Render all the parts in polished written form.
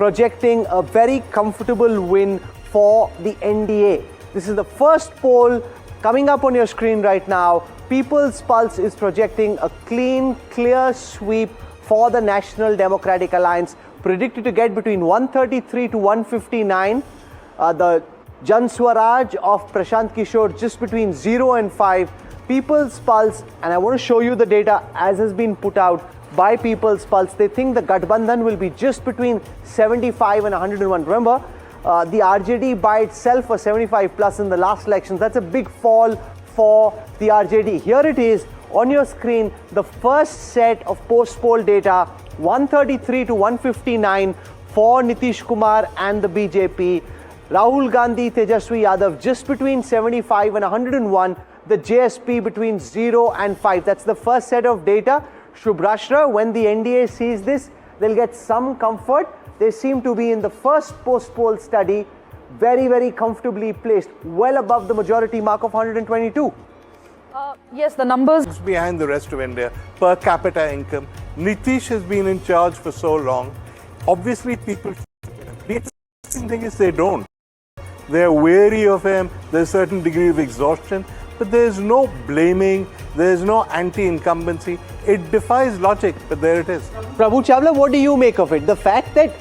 projecting a very comfortable win for the NDA. This is the first poll coming up on your screen right now. People's Pulse is projecting a clean, clear sweep for the National Democratic Alliance, predicted to get between 133 to 159. The Jan Swaraj of Prashant Kishore just between 0 and 5. People's Pulse, and I want to show you the data as has been put out by People's Pulse. They think the Gathbandhan will be just between 75 and 101. Remember, the RJD by itself was 75 plus in the last election. That's a big fall for the RJD. Here it is on your screen, the first set of post-poll data, 133 to 159 for Nitish Kumar and the BJP. Rahul Gandhi, Tejaswi Yadav just between 75 and 101. The JSP between 0 and 5. That's the first set of data. Shubhrashra, when the NDA sees this, they'll get some comfort. They seem to be in the first post-poll study very, very comfortably placed, well above the majority mark of 122. Yes, the numbers behind the rest of India, per capita income. Nitish has been in charge for so long. Obviously, people, the interesting thing is they don't. They're wary of him. There's a certain degree of exhaustion, but there's no blaming. There's no anti-incumbency. It defies logic, but there it is. Prabhu Chawla, what do you make of it? The fact that,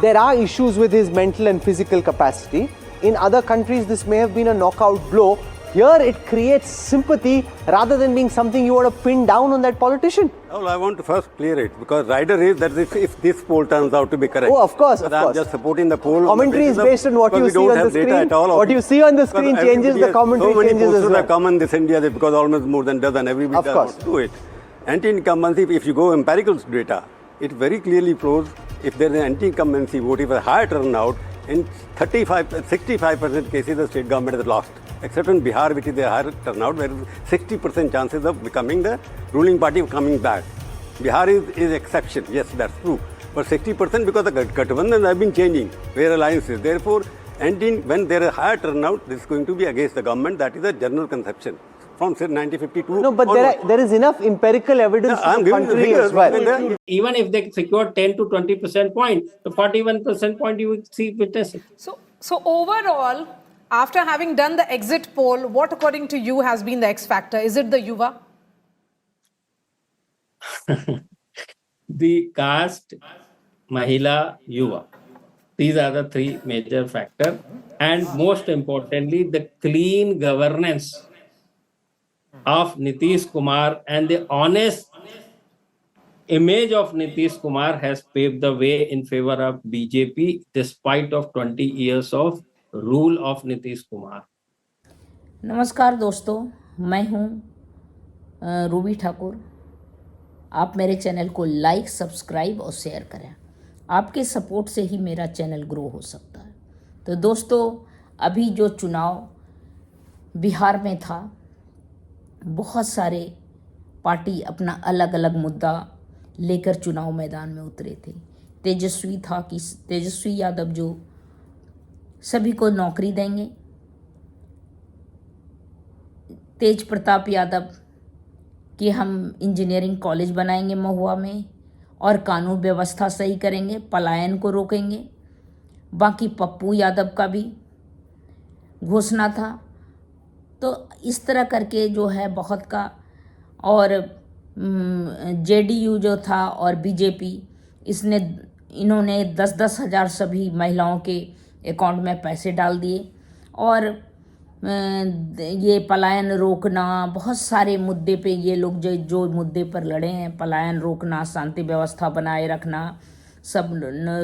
there are issues with his mental and physical capacity. In other countries, this may have been a knockout blow. Here, it creates sympathy rather than being something you want to pin down on that politician. Well, I want to first clear it, because rider is that if this poll turns out to be correct. Oh, of course, of I'm course. just supporting the poll. Commentary is based on what you see on the screen. What you see on the screen changes, the commentary changes as well. So many come in this India because almost more than dozen. Everybody wants to do it. Anti-incumbency, if you go empirical data, it very clearly proves if there is an anti-incumbency vote, if a higher turnout, in 65% cases the state government has lost. Except in Bihar, which is a higher turnout, where 60% chances of becoming the ruling party coming back. Bihar is exception, yes, that's true. But 60% because the Gathbandhan have been changing, where alliances. Therefore, when there is a higher turnout, this is going to be against the government. That is a general conception from say 1952. No, but there is enough empirical evidence in the country as well. Even if they secure 10 to 20% point, the 41% point you will see witnesses. So overall, after having done the exit poll, what according to you has been the X factor? Is it the Yuva? The caste, Mahila, Yuva. These are the three major factors. And most importantly, the clean governance of Nitish Kumar and the honest image of Nitish Kumar has paved the way in favor of BJP despite of 20 years of rule of Nitish Kumar. नमस्कार दोस्तों, मैं हूं Ruby Thakur. आप मेरे channel को like, subscribe और share करें। आपके सपोर्ट से ही मेरा चैनल ग्रो हो सकता है। तो दोस्तों, अभी जो चुनाव बिहार में था, बहुत सारे पार्टी अपना अलग अलग मुद्दा लेकर चुनाव मैदान में उतरे थे। तेजस्वी यादव जो सभी को नौकरी देंगे, तेज प्रताप यादव कि हम इंजीनियरिंग कॉलेज बनाएंगे महुआ में और कानून व्यवस्था सही करेंगे, पलायन को रोकेंगे। बाकी पप्पू यादव का भी घोषणा था। तो इस तरह करके जो है बहुत का, और जेडीयू जो था और बीजेपी, इन्होंने 10-10 हज़ार सभी महिलाओं के अकाउंट में पैसे डाल दिए। और ये पलायन रोकना, बहुत सारे मुद्दे पे ये लोग जो मुद्दे पर लड़े हैं, पलायन रोकना, शांति व्यवस्था बनाए रखना, सब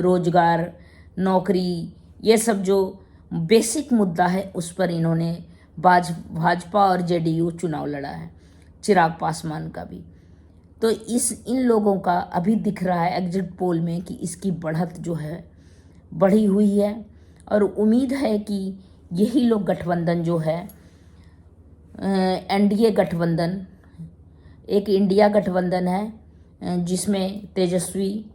रोजगार, नौकरी, ये सब जो बेसिक मुद्दा है उस पर इन्होंने भाजपा और जेडीयू चुनाव लड़ा है, चिराग पासवान का भी। तो इन लोगों का अभी दिख रहा है एग्जिट पोल में कि इसकी बढ़त जो है बढ़ी हुई है, और उम्मीद है कि यही लोग गठबंधन जो है, एनडीए गठबंधन, एक इंडिया गठबंधन है जिसमें तेजस्वी,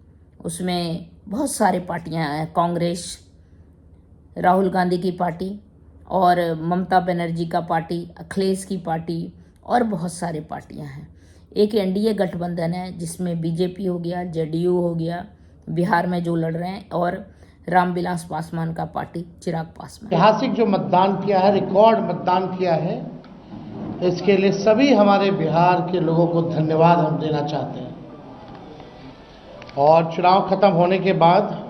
उसमें बहुत सारे पार्टियां हैं, कांग्रेस, राहुल गांधी की पार्टी और ममता बनर्जी का पार्टी, अखिलेश की पार्टी और बहुत सारे पार्टियां हैं। एक एनडीए गठबंधन है जिसमें बीजेपी हो गया, जेडीयू हो गया, बिहार में जो लड़ रहे हैं, और रामविलास पासवान का पार्टी चिराग पासवान। ऐतिहासिक जो मतदान किया है, रिकॉर्ड मतदान किया है, इसके लिए सभी हमारे बिहार के लोगों को धन्यवाद हम देना चाहते हैं। और चुनाव खत्म होने के बाद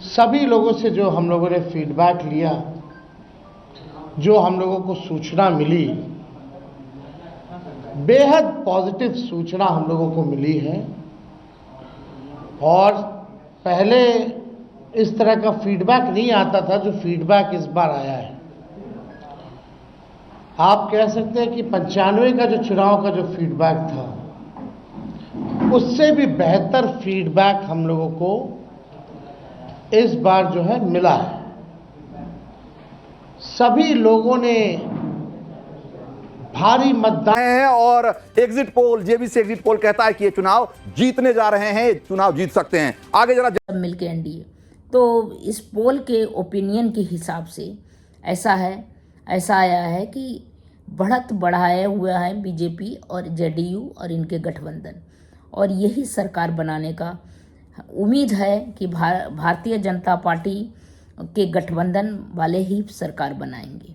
सभी लोगों से जो हम लोगों ने फीडबैक लिया, जो हम लोगों को सूचना मिली, बेहद पॉजिटिव सूचना हम लोगों को मिली है। और पहले इस तरह का फीडबैक नहीं आता था जो फीडबैक इस बार आया है। आप कह सकते हैं कि 95 का जो चुनाव का जो फीडबैक था, उससे भी बेहतर फीडबैक हम लोगों को इस बार जो है मिला है। सभी लोगों ने भारी मतदान हैं और exit poll, JBC exit poll कहता है कि ये चुनाव जीतने जा रहे हैं, चुनाव जीत सकते हैं। आगे जरा सब मिलके एनडीए। तो इस पोल के ओपिनियन के हिसाब से ऐसा आया है कि बढ़त बढ़ाया हुआ है बीजेपी और जेडीयू और इनके गठबंधन, और यही सरकार बनाने का उम्मीद है कि भारतीय जनता पार्टी के गठबंधन वाले ही सरकार बनाएंगे,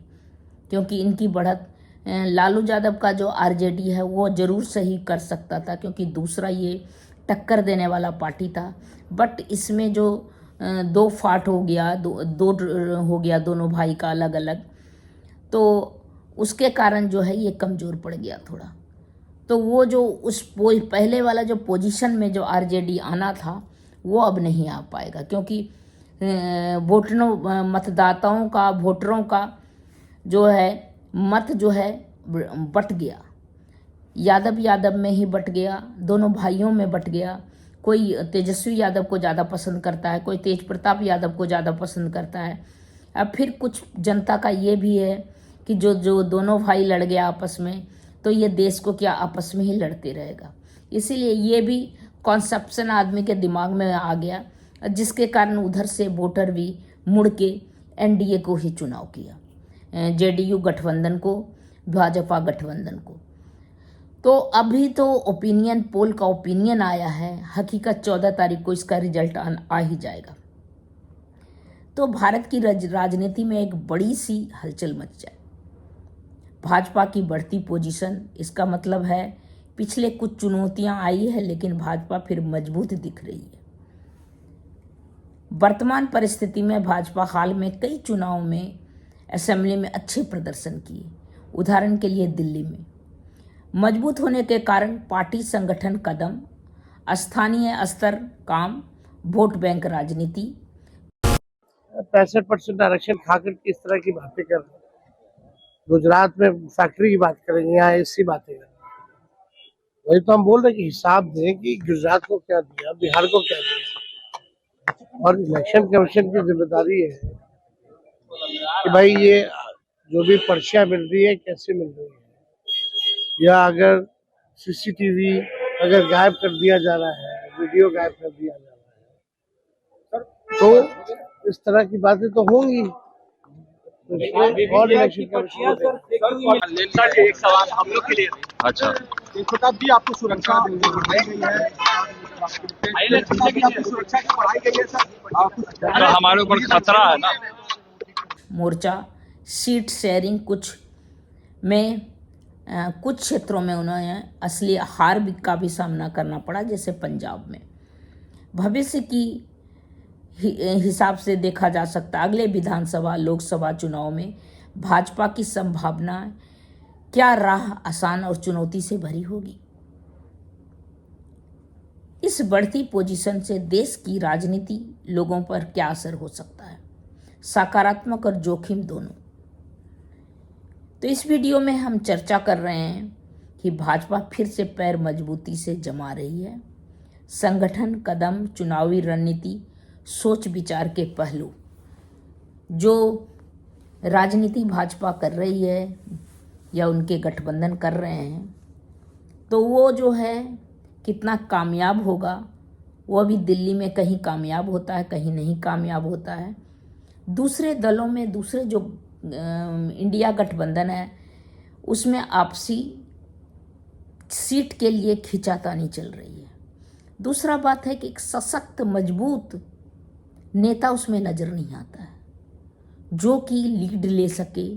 क्योंकि इनकी बढ़त, लालू यादव का जो आरजेडी है वो ज़रूर सही कर सकता था, क्योंकि दूसरा ये टक्कर देने वाला पार्टी था। बट इसमें जो दो फाट हो गया, दो हो गया दोनों भाई का अलग अलग, तो उसके कारण जो है ये कमज़ोर पड़ गया थोड़ा। तो वो जो उस पहले वाला जो पोजीशन में जो आरजेडी आना था वो अब नहीं आ पाएगा, क्योंकि मतदाताओं का, वोटरों का जो है मत जो है बट गया, यादव में ही बट गया, दोनों भाइयों में बट गया। कोई तेजस्वी यादव को ज़्यादा पसंद करता है, कोई तेज प्रताप यादव को ज़्यादा पसंद करता है। अब फिर कुछ जनता का ये भी है कि जो दोनों भाई लड़ गया आपस में, तो ये देश को क्या आपस में ही लड़ते रहेगा। इसीलिए ये भी कॉन्सेप्शन आदमी के दिमाग में आ गया, जिसके कारण उधर से वोटर भी मुड़ के एनडीए को ही चुनाव किया, जेडीयू गठबंधन को, भाजपा गठबंधन को। तो अभी तो ओपिनियन पोल का ओपिनियन आया है, हकीकत 14 तारीख को इसका रिजल्ट आ ही जाएगा। तो भारत की राजनीति में एक बड़ी सी हलचल मच जाए। भाजपा की बढ़ती पोजीशन, इसका मतलब है पिछले कुछ चुनौतियां आई है, लेकिन भाजपा फिर मजबूत दिख रही है। वर्तमान परिस्थिति में भाजपा हाल में कई चुनावों में असेंबली में अच्छे प्रदर्शन किए। उदाहरण के लिए दिल्ली में मजबूत होने के कारण पार्टी संगठन कदम, स्थानीय स्तर काम, वोट बैंक राजनीति। 65% आरक्षण खाकर इस तरह की बातें कर रहे हैं। गुजरात में फैक्ट्री की बात करेंगे, यहाँ ऐसी बातें करेंगे। वही तो हम बोल रहे कि हिसाब दें कि गुजरात को क्या दिया, बिहार को क्या दिया। और इलेक्शन कमीशन की जिम्मेदारी है कि भाई ये जो भी पर्चियां मिल रही है कैसे मिल रही है, या अगर सीसीटीवी अगर गायब कर दिया जा रहा है, वीडियो गायब कर दिया जा रहा है, तो इस तरह की बातें तो होंगी। और इलेक्शन लेनसा जी, एक सवाल हम लोग के लिए। अच्छा, जी आपको सुरक्षा बढ़ाई गई है, सुरक्षा की बढ़ाई गई है सर, हमारे ऊपर खतरा है ना। मोर्चा सीट शेयरिंग कुछ क्षेत्रों में उन्हें असली हार का भी सामना करना पड़ा, जैसे पंजाब में। भविष्य की हिसाब से देखा जा सकता है अगले विधानसभा लोकसभा चुनाव में भाजपा की संभावना क्या राह आसान और चुनौती से भरी होगी। इस बढ़ती पोजीशन से देश की राजनीति लोगों पर क्या असर हो सकता है, सकारात्मक और जोखिम दोनों। तो इस वीडियो में हम चर्चा कर रहे हैं कि भाजपा फिर से पैर मजबूती से जमा रही है। संगठन कदम, चुनावी रणनीति, सोच विचार के पहलू जो राजनीति भाजपा कर रही है या उनके गठबंधन कर रहे हैं, तो वो जो है कितना कामयाब होगा, वो अभी दिल्ली में कहीं कामयाब होता है, कहीं नहीं कामयाब होता है। दूसरे दलों में, दूसरे जो इंडिया गठबंधन है, उसमें आपसी सीट के लिए खींचातानी चल रही है। दूसरा बात है कि एक सशक्त मजबूत नेता उसमें नज़र नहीं आता है जो कि लीड ले सके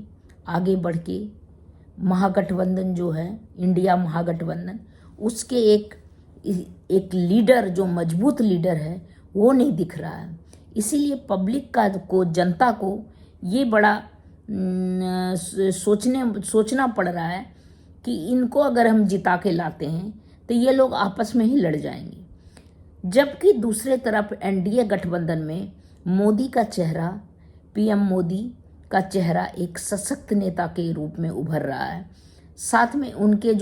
आगे बढ़ के। महागठबंधन जो है, इंडिया महागठबंधन, उसके एक लीडर जो मजबूत लीडर है वो नहीं दिख रहा है। इसीलिए पब्लिक को, जनता को ये बड़ा सोचना पड़ रहा है कि इनको अगर हम जिता के लाते हैं तो ये लोग आपस में ही लड़ जाएंगे। जबकि दूसरे तरफ एनडीए गठबंधन में मोदी का चेहरा, पीएम मोदी का चेहरा एक सशक्त नेता के रूप में उभर रहा है। साथ में उनके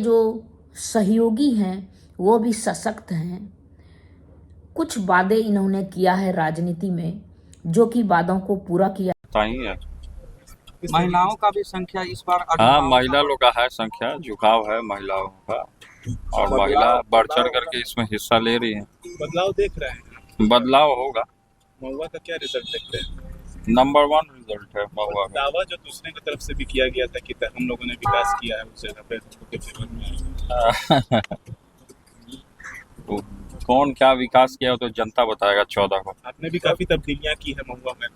जो सहयोगी हैं वो भी सशक्त हैं। कुछ वादे इन्होंने किया है राजनीति में जो कि वादों को पूरा किया है। महिलाओं का भी संख्या इस बार हाँ, महिला लोग का है संख्या, झुकाव है महिलाओं का, और महिला बढ़ चढ़ करके इसमें हिस्सा ले रही है। बदलाव देख रहे हैं, बदलाव होगा। महुआ का क्या रिजल्ट देखते हैं? नंबर 1 रिजल्ट है महुआ का। दावा जो दूसरे की तरफ से भी किया गया था कि हम लोगों ने विकास किया है उस जगह पे के फेवर में तो कौन क्या विकास किया तो जनता बताएगा 14 को। आपने भी काफी तब्दीलियां की है महुआ में।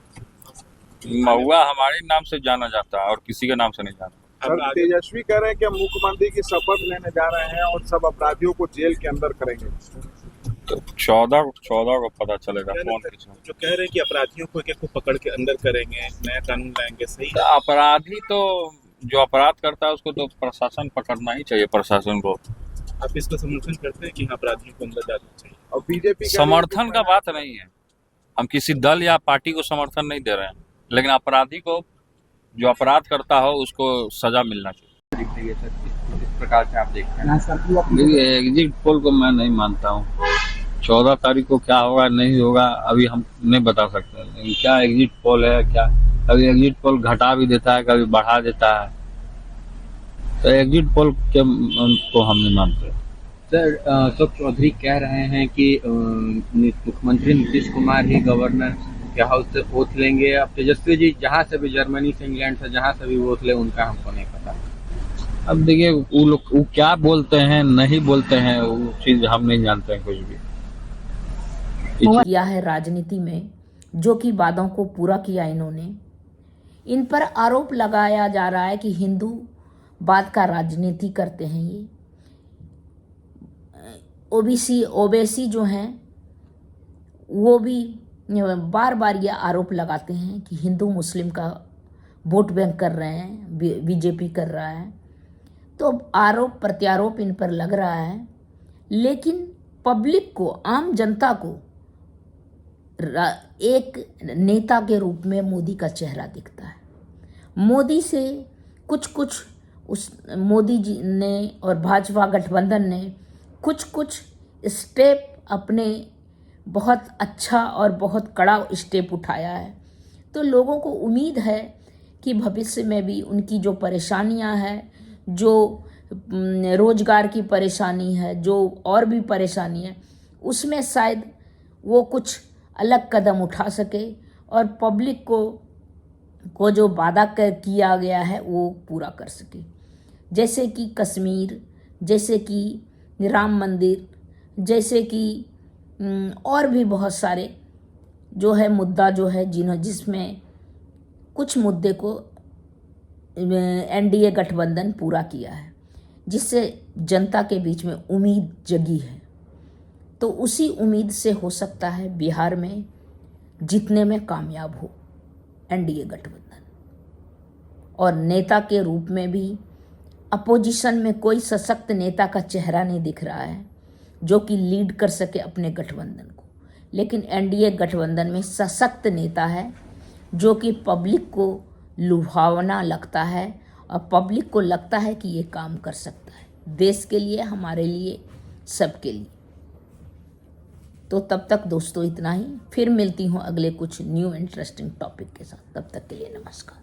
महुआ हमारे नाम से जाना जाता है और किसी के नाम से नहीं जाना। सर, तेजस्वी कह रहे हैं कि हम मुख्यमंत्री की शपथ लेने जा रहे हैं और सब अपराधियों को जेल के अंदर करेंगे। तो 14 को पता चलेगा कौन किस। जो कह रहे हैं कि अपराधियों को एक-एक को पकड़ के अंदर करेंगे, नया कानून लाएंगे, सही है? अपराधी तो जो अपराध करता है उसको तो प्रशासन पकड़ना ही चाहिए, प्रशासन को। आप इसका समर्थन करते हैं कि अपराधियों को अंदर डालना चाहिए? और बीजेपी समर्थन का बात नहीं है, हम किसी दल या पार्टी को समर्थन नहीं दे रहे हैं, लेकिन अपराधी को, जो अपराध करता हो उसको सजा मिलना चाहिए। इस प्रकार से आप देखते हैं? एग्जिट पोल को मैं नहीं मानता हूँ। 14 तारीख को क्या होगा नहीं होगा अभी हम नहीं बता सकते, लेकिन क्या एग्जिट पोल है, क्या कभी एग्जिट पोल घटा भी देता है, कभी बढ़ा देता है, तो एग्जिट पोल को हम नहीं मानते। सर, अशोक चौधरी कह रहे हैं कि मुख्यमंत्री नीतीश कुमार ही गवर्नर के हाउस से वोट लेंगे। अब तेजस्वी जी जहाँ से भी, जर्मनी से, इंग्लैंड से जहाँ से भी वोट ले, उनका हमको नहीं पता। अब देखिए वो लोग वो क्या बोलते हैं नहीं बोलते हैं, वो चीज हम नहीं जानते हैं कुछ भी। किया है राजनीति में जो कि वादों को पूरा किया इन्होंने। इन पर आरोप लगाया जा रहा है कि हिंदूवाद का राजनीति करते हैं ये। ओबीसी जो हैं वो भी बार बार ये आरोप लगाते हैं कि हिंदू मुस्लिम का वोट बैंक कर रहे हैं, बीजेपी कर रहा है। तो आरोप प्रत्यारोप इन पर लग रहा है, लेकिन पब्लिक को, आम जनता को एक नेता के रूप में मोदी का चेहरा दिखता है। मोदी से कुछ उस मोदी जी ने और भाजपा गठबंधन ने कुछ स्टेप अपने बहुत अच्छा और बहुत कड़ा स्टेप उठाया है। तो लोगों को उम्मीद है कि भविष्य में भी उनकी जो परेशानियां हैं, जो रोजगार की परेशानी है, जो और भी परेशानी है, उसमें शायद वो कुछ अलग कदम उठा सके और पब्लिक को जो वादा किया गया है वो पूरा कर सके। जैसे कि कश्मीर, जैसे कि राम मंदिर, जैसे कि और भी बहुत सारे जो है मुद्दा जो है जिसमें कुछ मुद्दे को एनडीए गठबंधन पूरा किया है, जिससे जनता के बीच में उम्मीद जगी है। तो उसी उम्मीद से हो सकता है बिहार में जीतने में कामयाब हो एनडीए गठबंधन। और नेता के रूप में भी अपोजिशन में कोई सशक्त नेता का चेहरा नहीं दिख रहा है जो कि लीड कर सके अपने गठबंधन को, लेकिन एनडीए गठबंधन में सशक्त नेता है जो कि पब्लिक को लुभावना लगता है और पब्लिक को लगता है कि ये काम कर सकता है देश के लिए, हमारे लिए, सबके लिए। तो तब तक दोस्तों इतना ही, फिर मिलती हूँ अगले कुछ न्यू इंटरेस्टिंग टॉपिक के साथ। तब तक के लिए नमस्कार।